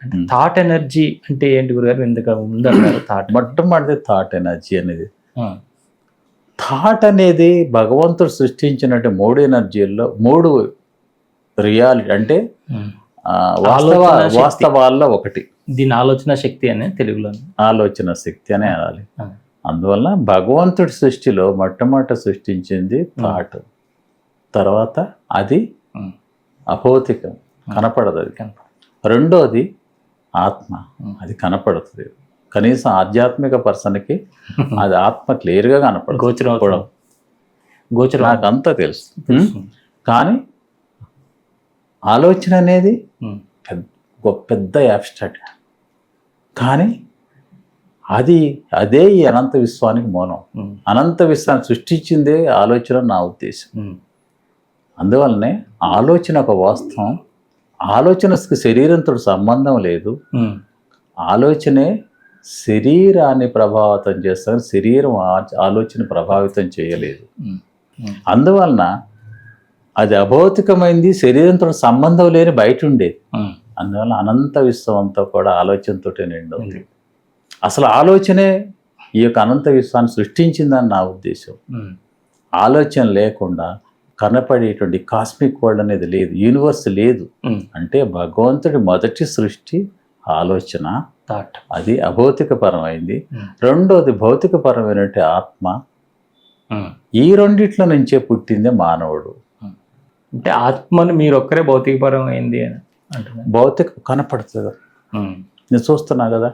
అంటే thought energy అంటే ఏంటి గురుగారు? ఎందుకు ఉందన్నారు థాట్? మొట్టమొదటి థాట్ ఎనర్జీ అనేది, థాట్ అనేది భగవంతుడు సృష్టించినట్టు 3 ఎనర్జీల్లో 3 రియాలిటీ అంటే వాస్తవాల్లో ఒకటి. దీని ఆలోచన శక్తి అనే తెలుగులో ఆలోచన శక్తి అనే అనాలి. అందువల్ల భగవంతుడి సృష్టిలో మొట్టమొదట సృష్టించింది థాట్. తర్వాత అది అభౌతికం, కనపడదు. అది రెండోది ఆత్మ, అది కనపడుతుంది. కనీసం ఆధ్యాత్మిక పర్సన్కి అది ఆత్మ క్లియర్గా కనపడదు. గోచరం నాకు అంతా తెలుసు. కానీ ఆలోచన అనేది పెద్ద యాబ్స్ట్రాక్ట్. కానీ అదే ఈ అనంత విశ్వానికి మూలం. అనంత విశ్వాన్ని సృష్టించిందే ఆలోచన, నా ఉద్దేశం. అందువల్లనే ఆలోచన ఒక వాస్తవం. ఆలోచనకు శరీరంతో సంబంధం లేదు. ఆలోచనే శరీరాన్ని ప్రభావితం చేస్తాను, శరీరం ఆలోచన ప్రభావితం చేయలేదు. అందువలన అది అభౌతికమైంది, శరీరంతో సంబంధం లేని బయట ఉండేది. అందువల్ల అనంత విశ్వం అంతా కూడా ఆలోచనతో నిండి. అసలు ఆలోచనే ఈ యొక్క అనంత విశ్వాన్ని సృష్టించిందని నా ఉద్దేశం. ఆలోచన లేకుండా కనపడేటువంటి కాస్మిక్ వరల్డ్ అనేది లేదు, యూనివర్స్ లేదు. అంటే భగవంతుడి మొదటి సృష్టి ఆలోచన, అది అభౌతికపరమైంది. రెండోది భౌతికపరమైనటువంటి ఆత్మ. ఈ రెండిట్లో నుంచే పుట్టిందే మానవుడు. అంటే ఆత్మను మీరు ఒక్కరే భౌతికపరమైంది అని అంటున్నారు. భౌతిక కనపడుతుంది, నేను చూస్తున్నా కదా,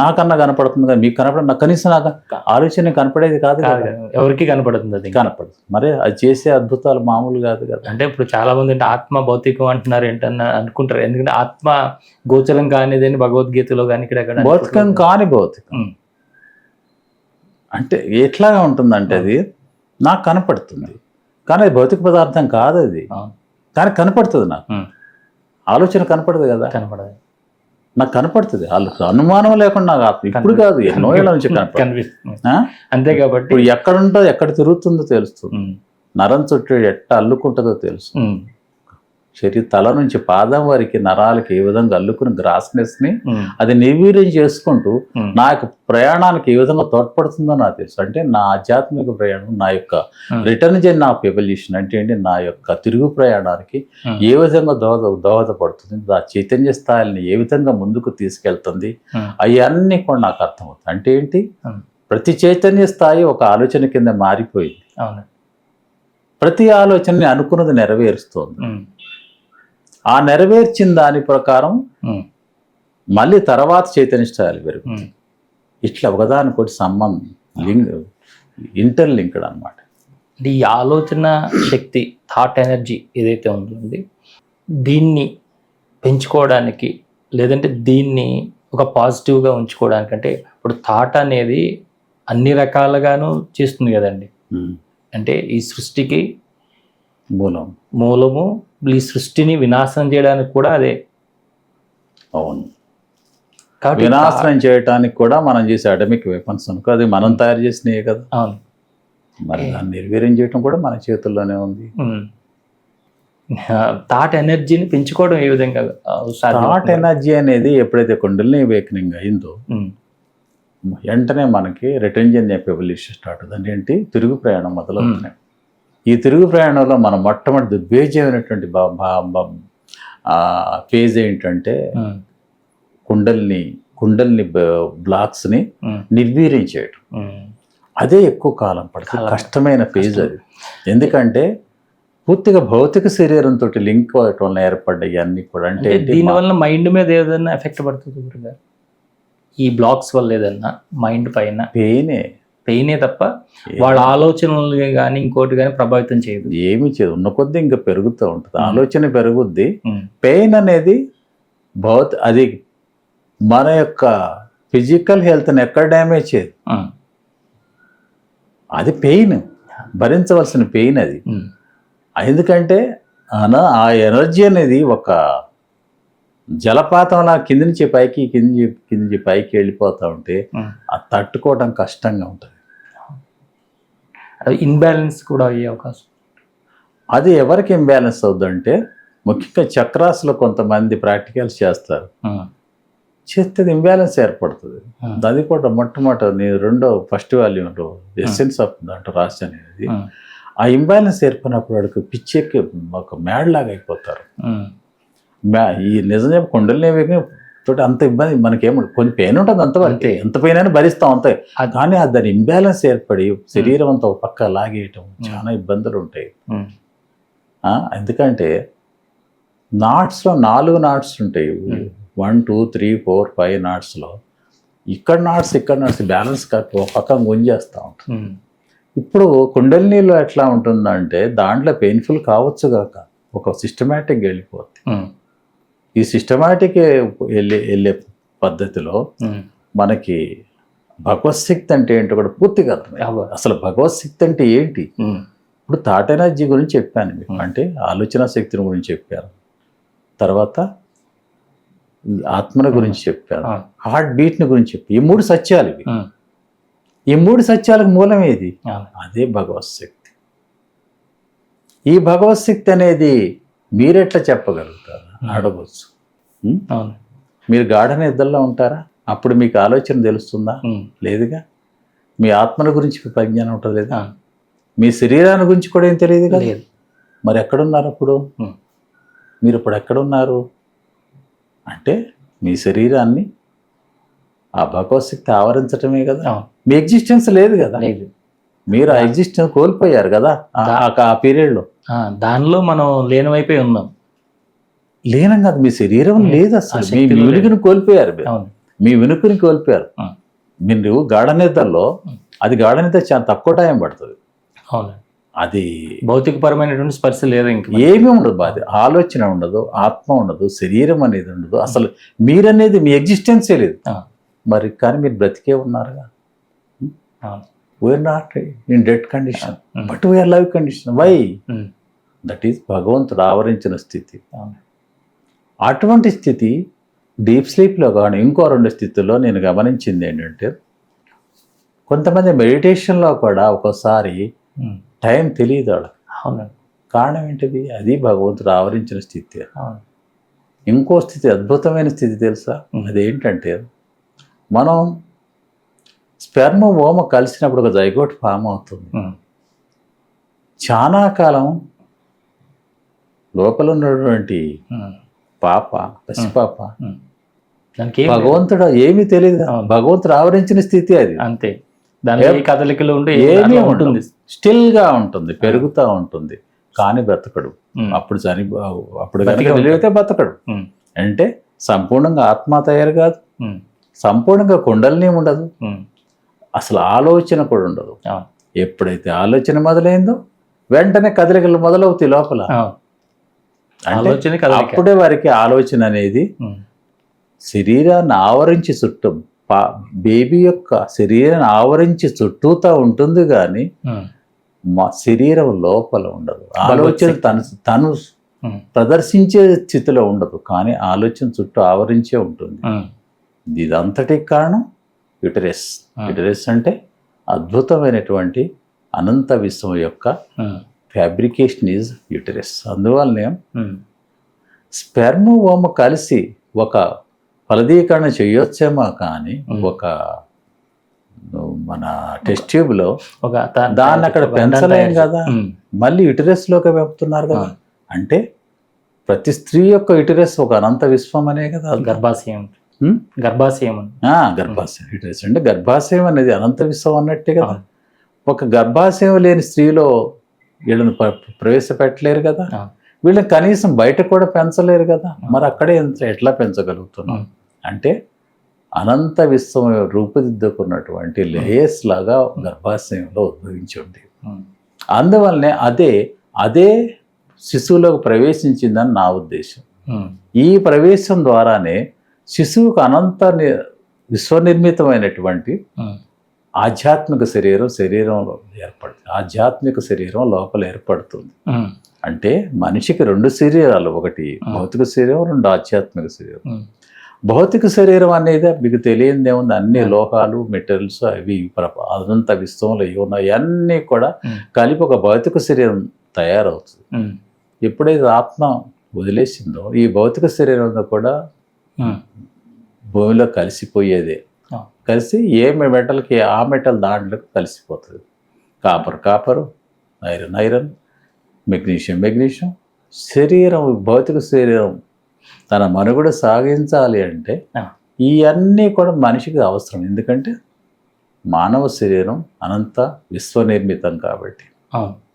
నాకన్నా కనపడుతుంది కదా, మీకు కనపడ, నాకు కనీసం నాకు ఆలోచన కనపడేది కాదు కదా. ఎవరికి కనపడుతుంది? అది కనపడదు. మరి అది చేసే అద్భుతాలు మామూలు కాదు కదా. అంటే ఇప్పుడు చాలా మంది అంటే ఆత్మ భౌతికం అంటున్నారు ఏంటన్నా అనుకుంటారు. ఎందుకంటే ఆత్మ గోచరం కానిదని భగవద్గీతలో కానీ ఇక్కడ భౌతికం కాని భౌతికం అంటే ఎట్లాగా ఉంటుందంటే అది నాకు కనపడుతుంది, కానీ అది భౌతిక పదార్థం కాదు. అది కానీ కనపడుతుంది నాకు. ఆలోచన కనపడదు కదా. కనపడదు, నాకు కనపడుతుంది. అనుమానం లేకుండా నాకు ఆత్మ ఇప్పుడు కాదు, ఎన్నో ఏళ్ళ నుంచి కనిపిస్తుంది. అంతే కాబట్టి ఇప్పుడు ఎక్కడ ఉంటుందో, ఎక్కడ తిరుగుతుందో తెలుస్తుంది. నరం చుట్టూ ఎట్ట అల్లుకుంటుందో తెలుసు. శరీర తల నుంచి పాదం వరకు నరాలకి ఏ విధంగా అల్లుకుని గ్రాస్నెస్ని అది నిర్వీర్యం చేసుకుంటూ నా యొక్క ప్రయాణానికి ఏ విధంగా తోడ్పడుతుందో నాకు తెలుసు. అంటే నా ఆధ్యాత్మిక ప్రయాణం, నా యొక్క రిటర్న్ జర్నీ ఆఫ్ ఎవల్యూషన్ అంటే ఏంటి, నా యొక్క తిరుగు ప్రయాణానికి ఏ విధంగా దోహదపడుతుంది, ఆ చైతన్య స్థాయిని ఏ విధంగా ముందుకు తీసుకెళ్తుంది, అవన్నీ కూడా నాకు అర్థమవుతుంది. అంటే ఏంటి, ప్రతి చైతన్య స్థాయి ఒక ఆలోచన కింద మారిపోయింది. ప్రతి ఆలోచనని అనుకున్నది నెరవేరుస్తోంది. ఆ నెరవేర్చిన దాని ప్రకారం మళ్ళీ తర్వాత చైతన్య స్థాయిలు పెరుగుతుంది. ఇట్లా ఒకదానికొకటి సంబంధం, ఇంటర్లింక్డ్ అనమాట. ఈ ఆలోచన శక్తి, థాట్ ఎనర్జీ ఏదైతే ఉంటుందో దీన్ని పెంచుకోవడానికి, లేదంటే దీన్ని ఒక పాజిటివ్గా ఉంచుకోవడానికి, అంటే ఇప్పుడు థాట్ అనేది అన్ని రకాలుగాను చేస్తుంది కదండి. అంటే ఈ సృష్టికి మూలము, ఈ సృష్టిని వినాశనం చేయడానికి కూడా అదే. అవును, వినాశనం చేయడానికి కూడా మనం చేసే అటమిక్ వెపన్స్ అనుకో, అది మనం తయారు చేసినవి కదా. అవును, మరి దాన్ని నిర్వీర్యం చేయడం కూడా మన చేతుల్లోనే ఉంది. థాట్ ఎనర్జీని పెంచుకోవడం ఏ విధంగా? థాట్ ఎనర్జీ అనేది ఎప్పుడైతే కుండలిని అవేకనింగ్ అయిందో వెంటనే మనకి return journey of evolution start అవుతుంది. అంటే ఏంటి, తిరుగు ప్రయాణం మొదలవుతున్నాయి. ఈ తిరుగు ప్రయాణంలో మనం మొట్టమొదటి దిగ్విజయమైనటువంటి ఫేజ్ ఏంటంటే కుండలిని బ్లాక్స్ని నిర్వీర్యం చేయడం. అదే ఎక్కువ కాలం పడుతుంది, కష్టమైన ఫేజ్ అది. ఎందుకంటే పూర్తిగా భౌతిక శరీరంతో లింక్ అవటం వల్ల ఏర్పడ్డాయి అన్నీ కూడా. అంటే దీనివల్ల మైండ్ మీద ఏదైనా ఎఫెక్ట్ పడుతుంది ఈ బ్లాక్స్ వల్ల? ఏదన్నా మైండ్ పైన పెయినే తప్ప వాళ్ళ ఆలోచనలు కానీ ఇంకోటి కానీ ప్రభావితం చేయదు, ఏమి చేయదు. ఉన్న కొద్దీ ఇంకా పెరుగుతూ ఉంటుంది, ఆలోచన పెరుగుద్ది. పెయిన్ అనేది అది మన యొక్క ఫిజికల్ హెల్త్ని ఎక్కడ డ్యామేజ్ చేయదు. అది పెయిన్, భరించవలసిన పెయిన్ అది. ఎందుకంటే ఆ ఎనర్జీ అనేది ఒక జలపాతంలా కింది నుంచి పైకి కింది పైకి వెళ్ళిపోతూ ఉంటే అది తట్టుకోవడం కష్టంగా ఉంటుంది. ఇన్బ్యాలెన్స్ కూడా అయ్యే అవకాశం. అది ఎవరికి ఇంబ్యాలెన్స్ అవుద్దంటే ముఖ్యంగా చక్రాస్లో కొంతమంది ప్రాక్టికల్స్ చేస్తారు. చేస్తే అది ఇంబ్యాలెన్స్ ఏర్పడుతుంది. అది కూడా మొట్టమొదటి నేను ఫస్ట్ వాల్యూమ్లో ఎసెన్స్ ఆఫ్ దాంట్లో రాశాను అనేది. ఆ ఇంబ్యాలెన్స్ ఏర్పడినప్పుడు వాడికి పిచ్చెక్కి ఒక మ్యాడ్లాగా అయిపోతారు. ఈ నిజంగా కుండలిని తోటి అంత ఇబ్బంది మనకేమో కొంచెం పెయిన్ ఉంటుంది అంతవరకే, ఎంత పెయిన్ అయినా భరిస్తాం అంతే. కానీ దాని ఇంబ్యాలెన్స్ ఏర్పడి శరీరం అంతా ఒక పక్క లాగేయటం చాలా ఇబ్బందులు ఉంటాయి. ఎందుకంటే నాట్స్లో 4 నాట్స్ ఉంటాయి, 1 2 3 4 5 నాట్స్లో. ఇక్కడ నాట్స్ బ్యాలెన్స్ కాక ఒక పక్క గుంజేస్తూ ఉంటాం. ఇప్పుడు కుండలినీలో ఎట్లా ఉంటుందంటే దాంట్లో పెయిన్ఫుల్ కావచ్చు కాక ఒక సిస్టమేటిక్ వెళ్ళిపోతుంది. ఈ సిస్టమేటిక్ వెళ్ళే పద్ధతిలో మనకి భగవత్శక్తి అంటే ఏంటో కూడా పూర్తిగా అర్థం. అసలు భగవత్శక్తి అంటే ఏంటి? ఇప్పుడు థాట్ ఎనర్జీ గురించి చెప్పాను మీకు, అంటే ఆలోచన శక్తిని గురించి చెప్పాను, తర్వాత ఆత్మల గురించి చెప్పాను, హార్ట్ బీట్ని గురించి చెప్పి ఈ 3 సత్యాలు ఇవి. ఈ 3 సత్యాలకు మూలం ఏది? అదే భగవత్శక్తి. ఈ భగవత్శక్తి అనేది మీరెట్లా చెప్పగలుగుతారు అడగవచ్చు. మీరు గాఢ నిద్రలో ఉంటారా? అప్పుడు మీకు ఆలోచన తెలుస్తుందా? లేదుగా. మీ ఆత్మల గురించి పరిజ్ఞానం ఉంటుంది లేదా? మీ శరీరాన్ని గురించి కూడా ఏం తెలియదు కదా. మరి ఎక్కడున్నారు అప్పుడు? మీరు ఇప్పుడు ఎక్కడున్నారు అంటే మీ శరీరాన్ని ఆ భగవత్శక్తి ఆవరించటమే కదా. మీ ఎగ్జిస్టెన్స్ లేదు కదా, మీరు ఆ ఎగ్జిస్టెన్స్ కోల్పోయారు కదా ఆ పీరియడ్లో. దానిలో మనం లీనమైపోయి ఉన్నాం. లీనం కాదు, మీ శరీరం లేదు అసలు. మీ వెనుకని కోల్పోయారు, మీ వెనుకని కోల్పోయారు. మీరు గాఢ నిద్రలో, అది గాఢ నిద్ర చాలా తక్కువ టైం పడుతుంది. అది భౌతికపరమైనటువంటి స్పర్శ లేదు, ఇంకా ఏమీ ఉండదు. అది ఆలోచన ఉండదు, ఆత్మ ఉండదు, శరీరం అనేది ఉండదు, అసలు మీరనేది మీ ఎగ్జిస్టెన్సే లేదు. మరి కానీ మీరు బ్రతికే ఉన్నారుగా. We're not in dead condition, but we're live condition. Why? That is భగవంతుడు ఆవరించిన స్థితి. అటువంటి స్థితి డీప్ స్లీప్లో కానీ ఇంకో 2 స్థితుల్లో నేను గమనించింది ఏంటంటే, కొంతమంది మెడిటేషన్లో కూడా ఒక్కోసారి టైం తెలియదు వాళ్ళకి. కారణం ఏంటిది? అది భగవంతుడు ఆవరించిన స్థితి. ఇంకో స్థితి, అద్భుతమైన స్థితి తెలుసా? అదేంటంటే, మనం స్పెర్మ్ ఓమ కలిసినప్పుడు ఒక జైగోట్ ఫామ్ అవుతుంది. చాలా కాలం లోపల ఉన్నటువంటి పాప, పసిపాప, భగవంతుడు ఏమీ తెలియదు, భగవంతుడు ఆవరించిన స్థితి అది. అంతే. దాని కదలికలు ఉంటే ఏమీ ఉంటుంది, స్టిల్గా ఉంటుంది, పెరుగుతూ ఉంటుంది, కానీ బ్రతకడు. అప్పుడు అప్పుడు తెలియతే బ్రతకడు. అంటే సంపూర్ణంగా ఆత్మ తయారు కాదు, సంపూర్ణంగా కుండలిని ఉండదు, అసలు ఆలోచన కూడా ఉండదు. ఎప్పుడైతే ఆలోచన మొదలైందో వెంటనే కదలికలు మొదలవుతాయి లోపల. అప్పుడే వారికి ఆలోచన అనేది శరీరాన్ని ఆవరించి చుట్టూ, బేబీ యొక్క శరీరాన్ని ఆవరించి చుట్టూతా ఉంటుంది, కానీ మా శరీరం లోపల ఉండదు. ఆలోచన తను ప్రదర్శించే స్థితిలో ఉండదు, కానీ ఆలోచన చుట్టూ ఆవరించే ఉంటుంది. ఇదంతటికి కారణం యుటరస్. యుటరస్ అంటే అద్భుతమైనటువంటి అనంత విశ్వం యొక్క ఫ్యాబ్రికేషన్ ఈజ్ యుటరస్. అందువల్లనే స్పెర్మ్ ఓమ కలిసి ఒక ఫలదీకరణ చేయొచ్చేమో, కానీ ఒక మన టెస్ట్ ట్యూబ్లో దాన్ని అక్కడ పెంచలేం కదా, మళ్ళీ యుటరస్లోకి వెళ్తున్నారు కదా. అంటే ప్రతి స్త్రీ యొక్క యుటరస్ ఒక అనంత విశ్వం అనే కదా. గర్భాశయం యుటరస్ అంటే గర్భాశయం అనేది అనంత విశ్వం అన్నట్టే కదా. ఒక గర్భాశయం లేని స్త్రీలో వీళ్ళని ప్రవేశపెట్టలేరు కదా, వీళ్ళని కనీసం బయట కూడా పెంచలేరు కదా. మరి అక్కడే ఎట్లా పెంచగలుగుతున్నాం అంటే అనంత విశ్వం రూపుదిద్దుకున్నటువంటి లేయర్స్ లాగా గర్భాశయంలో ఉద్భవించి ఉంది. అందువల్లనే అదే శిశువులోకి ప్రవేశించిందని నా ఉద్దేశం. ఈ ప్రవేశం ద్వారానే శిశువుకు అనంత విశ్వనిర్మితమైనటువంటి ఆధ్యాత్మిక శరీరంలో ఏర్పడుతుంది. ఆధ్యాత్మిక శరీరం లోపల ఏర్పడుతుంది. అంటే మనిషికి 2 శరీరాలు, ఒకటి భౌతిక శరీరం, 2 ఆధ్యాత్మిక శరీరం. భౌతిక శరీరం అనేది మీకు తెలియనిది ఏముంది, అన్ని లోహాలు, మెటీరియల్స్, అవి అదంతా విశ్వంలో ఉన్నాయి, అన్నీ కూడా కలిపి ఒక భౌతిక శరీరం తయారవుతుంది. ఎప్పుడైతే ఆత్మ వదిలేసిందో ఈ భౌతిక శరీరంలో కూడా భూమిలో కలిసిపోయేదే. ఆ. కలిసి ఏ మెటల్కి ఆ మెటల్ దాంట్లోకి కలిసిపోతుంది. కాపరు, ఐరన్, మెగ్నీషియం. శరీరం, భౌతిక శరీరం తన మనుగడ సాగించాలి అంటే ఆ. ఇవన్నీ కూడా మనిషికి అవసరం. ఎందుకంటే మానవ శరీరం అనంత విశ్వనిర్మితం కాబట్టి. అవును.